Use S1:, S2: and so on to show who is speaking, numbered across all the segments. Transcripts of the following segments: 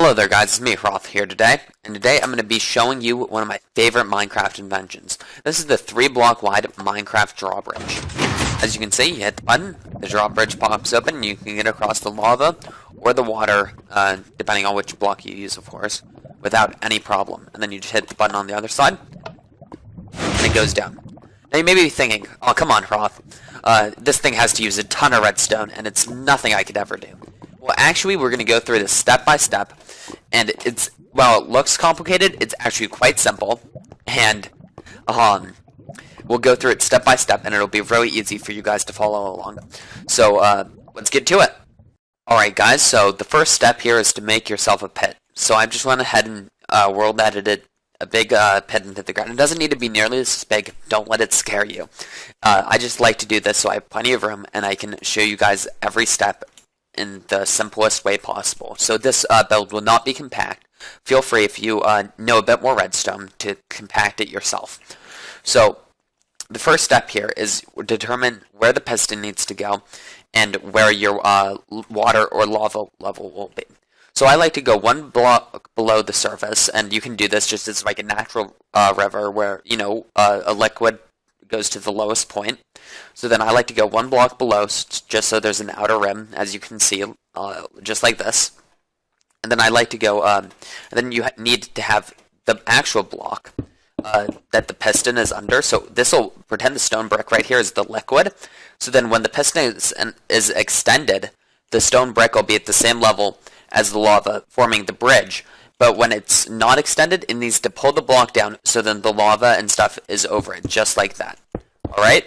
S1: Hello there guys, it's me, Roth, here today, and today I'm going to be showing you one of my favorite Minecraft inventions. This is the 3-block wide Minecraft drawbridge. As you can see, you hit the button, the drawbridge pops open, and you can get across the lava or the water, depending on which block you use, of course, without any problem. And then you just hit the button on the other side, and it goes down. Now you may be thinking, oh come on, Roth, this thing has to use a ton of redstone, and it's nothing I could ever do. Well, actually, we're going to go through this step by step, and while it looks complicated, it's actually quite simple, and we'll go through it step by step, and it'll be really easy for you guys to follow along. So, let's get to it. Alright guys, so the first step here is to make yourself a pit. So I just went ahead and world edited a big pit into the ground. It doesn't need to be nearly this big, don't let it scare you. I just like to do this so I have plenty of room, and I can show you guys every step in the simplest way possible. So this build will not be compact. Feel free, if you know a bit more redstone, to compact it yourself. So the first step here is determine where the piston needs to go and where your water or lava level will be. So I like to go one block below the surface, and you can do this just as like a natural river where, you know, a liquid goes to the lowest point. So then I like to go one block below, just so there's an outer rim, as you can see, just like this. And then I like to go, and then you need to have the actual block that the piston is under. So this will pretend the stone brick right here is the liquid. So then when the piston is extended, the stone brick will be at the same level as the lava, forming the bridge. But when it's not extended, it needs to pull the block down, so then the lava and stuff is over it, just like that. Alright?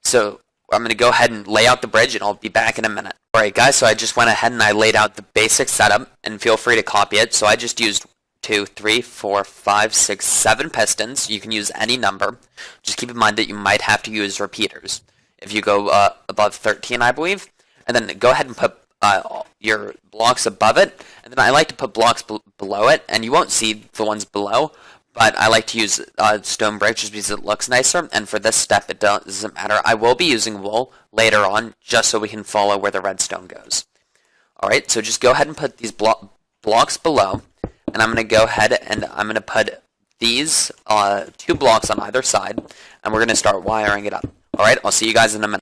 S1: So I'm going to go ahead and lay out the bridge, and I'll be back in a minute. Alright guys, so I just went ahead and I laid out the basic setup, and feel free to copy it. So I just used 2, 3, 4, 5, 6, 7 pistons. You can use any number. Just keep in mind that you might have to use repeaters if you go above 13, I believe. And then go ahead and put your blocks above it, and then I like to put blocks below it, and you won't see the ones below, but I like to use stone brick just because it looks nicer, and for this step it doesn't matter. I will be using wool later on, just so we can follow where the redstone goes. Alright, so just go ahead and put these blocks below, and I'm going to go ahead and I'm going to put these 2 blocks on either side, and we're going to start wiring it up. Alright, I'll see you guys in a minute.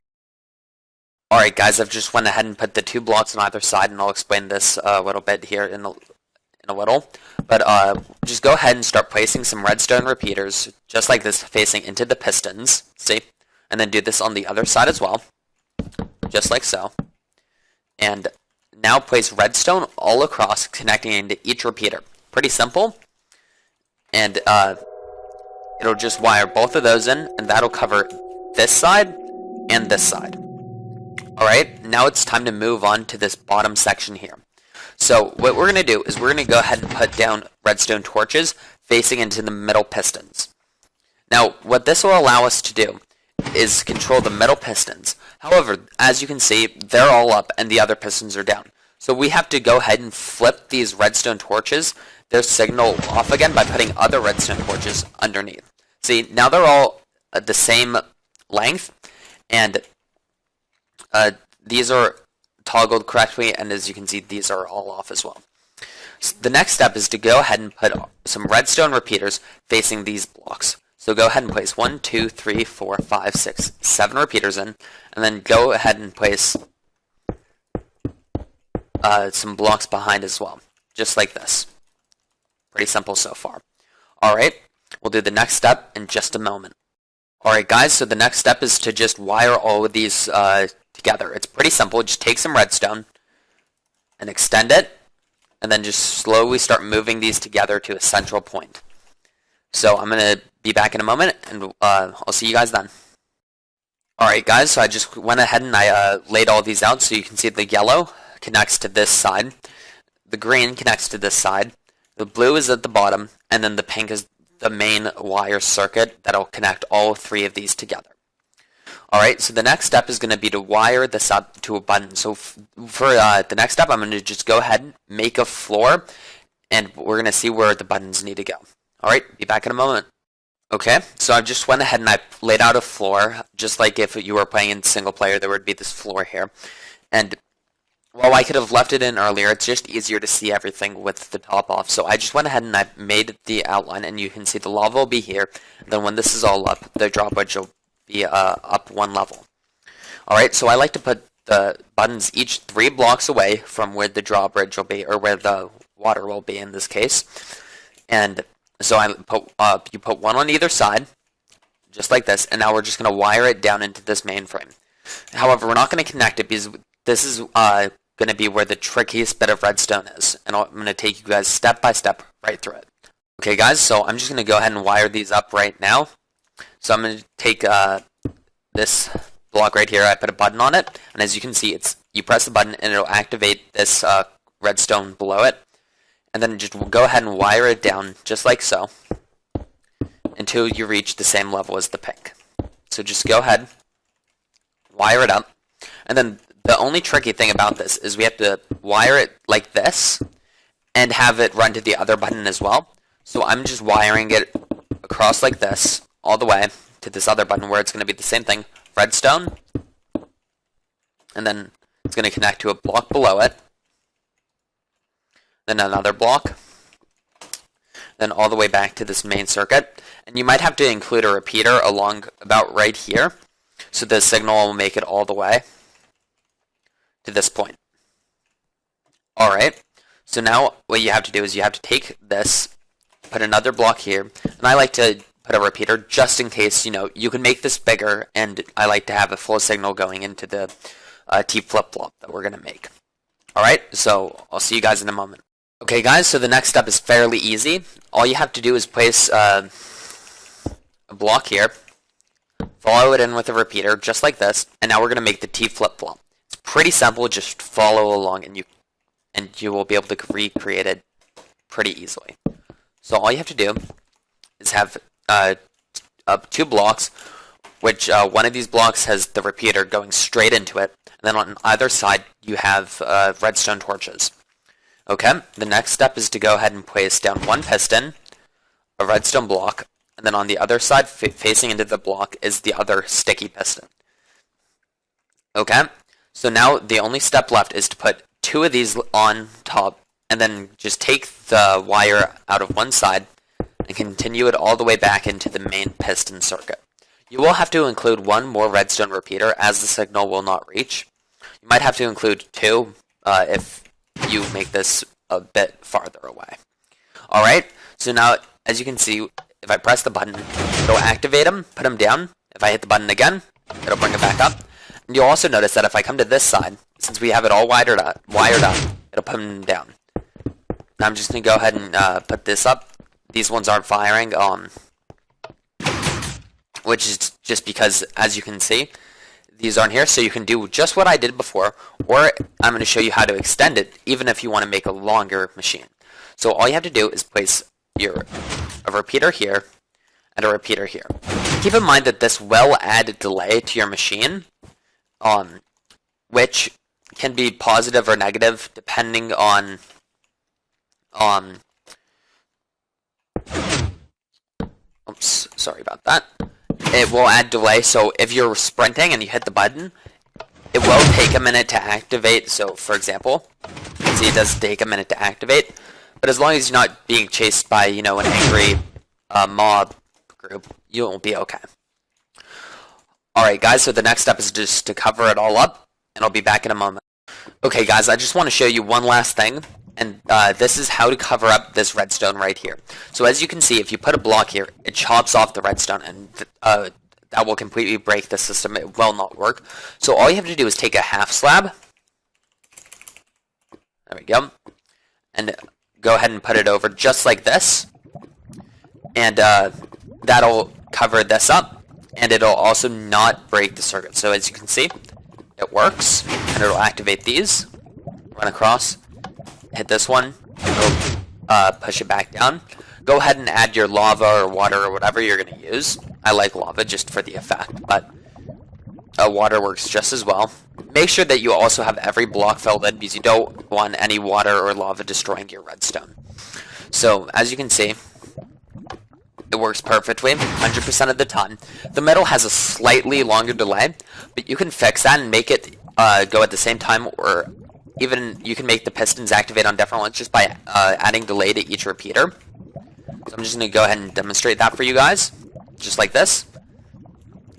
S1: Alright guys, I've just went ahead and put the 2 blocks on either side, and I'll explain this a little bit here in a little. But just go ahead and start placing some redstone repeaters, just like this, facing into the pistons, see? And then do this on the other side as well, just like so. And now place redstone all across, connecting into each repeater. Pretty simple. And it'll just wire both of those in, and that'll cover this side and this side. Alright, now it's time to move on to this bottom section here. So what we're going to do is we're going to go ahead and put down redstone torches facing into the middle pistons. Now, what this will allow us to do is control the middle pistons. However, as you can see, they're all up and the other pistons are down. So we have to go ahead and flip these redstone torches, their signal off again, by putting other redstone torches underneath. See, now they're all the same length, and these are toggled correctly, and as you can see, these are all off as well. So the next step is to go ahead and put some redstone repeaters facing these blocks. So go ahead and place 1, 2, 3, 4, 5, 6, 7 repeaters in, and then go ahead and place some blocks behind as well, just like this. Pretty simple so far. Alright, we'll do the next step in just a moment. Alright guys, so the next step is to just wire all of these together. It's pretty simple. Just take some redstone and extend it, and then just slowly start moving these together to a central point. So I'm going to be back in a moment, and I'll see you guys then. Alright guys, so I just went ahead and I laid all these out, so you can see the yellow connects to this side, the green connects to this side, the blue is at the bottom, and then the pink is the main wire circuit that'll connect all 3 of these together. Alright, so the next step is going to be to wire this up to a button. So for the next step, I'm going to just go ahead and make a floor, and we're going to see where the buttons need to go. Alright, be back in a moment. Okay, so I just went ahead and I laid out a floor, just like if you were playing in single player, there would be this floor here. And Well, I could have left it in earlier. It's just easier to see everything with the top off. So I just went ahead and I made the outline, and you can see the lava will be here. Then when this is all up, the drawbridge will be up one level. Alright, so I like to put the buttons each 3 blocks away from where the drawbridge will be, or where the water will be in this case. And so you put one on either side, just like this, and now we're just going to wire it down into this mainframe. However, we're not going to connect it because this is going to be where the trickiest bit of redstone is, and I'm going to take you guys step by step right through it. Okay guys, so I'm just going to go ahead and wire these up right now. So I'm going to take this block right here, I put a button on it, and as you can see, you press the button and it'll activate this redstone below it, and then just go ahead and wire it down just like so until you reach the same level as the pink. So just go ahead, wire it up, and then the only tricky thing about this is we have to wire it like this and have it run to the other button as well. So I'm just wiring it across like this all the way to this other button where it's going to be the same thing, redstone, and then it's going to connect to a block below it, then another block, then all the way back to this main circuit. And you might have to include a repeater along about right here, so the signal will make it all the way to this point. Alright, so now what you have to do is you have to take this, put another block here, and I like to put a repeater just in case, you can make this bigger, and I like to have a full signal going into the T flip-flop that we're going to make. Alright, so I'll see you guys in a moment. Okay guys, so the next step is fairly easy. All you have to do is place a block here, follow it in with a repeater just like this, and now we're going to make the T flip-flop. It's pretty simple, just follow along and you will be able to recreate it pretty easily. So all you have to do is have up 2 blocks, which one of these blocks has the repeater going straight into it, and then on either side you have redstone torches. Okay, the next step is to go ahead and place down 1 piston, a redstone block, and then on the other side facing into the block is the other sticky piston. Okay, so now the only step left is to put 2 of these on top, and then just take the wire out of one side and continue it all the way back into the main piston circuit. You will have to include 1 more redstone repeater as the signal will not reach. You might have to include 2 if you make this a bit farther away. Alright, so now as you can see, if I press the button, it'll activate them, put them down. If I hit the button again, it'll bring it back up. And you'll also notice that if I come to this side, since we have it all wired up, it'll put them down. Now I'm just going to go ahead and put this up. These ones aren't firing, which is just because, as you can see, these aren't here, so you can do just what I did before, or I'm going to show you how to extend it, even if you want to make a longer machine. So all you have to do is place a repeater here, and a repeater here. Keep in mind that this will add a delay to your machine, which can be positive or negative depending on oops, sorry about that. It will add delay, so if you're sprinting and you hit the button, it will take a minute to activate. So for example, see, it does take a minute to activate, but as long as you're not being chased by, an angry mob group, you'll be okay. Alright guys, so the next step is just to cover it all up, and I'll be back in a moment. Okay guys, I just want to show you one last thing, and this is how to cover up this redstone right here. So as you can see, if you put a block here, it chops off the redstone, and that will completely break the system. It will not work. So all you have to do is take a half slab, there we go, and go ahead and put it over just like this, and that'll cover this up, and it'll also not break the circuit. So as you can see, it works, and it'll activate these, run across, hit this one, it'll push it back down. Go ahead and add your lava or water or whatever you're going to use. I like lava just for the effect, but water works just as well. Make sure that you also have every block filled in, because you don't want any water or lava destroying your redstone. So as you can see, it works perfectly, 100% of the time. The metal has a slightly longer delay, but you can fix that and make it go at the same time, or even you can make the pistons activate on different ones just by adding delay to each repeater. So I'm just going to go ahead and demonstrate that for you guys, just like this.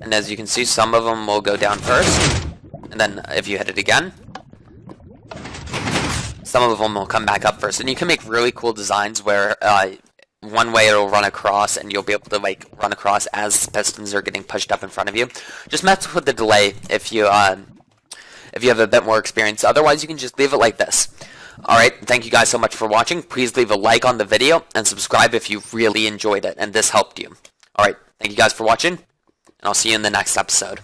S1: And as you can see, some of them will go down first, and then if you hit it again, some of them will come back up first. And you can make really cool designs where one way it'll run across, and you'll be able to like run across as pistons are getting pushed up in front of you. Just mess with the delay if you have a bit more experience. Otherwise, you can just leave it like this. Alright, thank you guys so much for watching. Please leave a like on the video and subscribe if you really enjoyed it and this helped you. Alright, thank you guys for watching, and I'll see you in the next episode.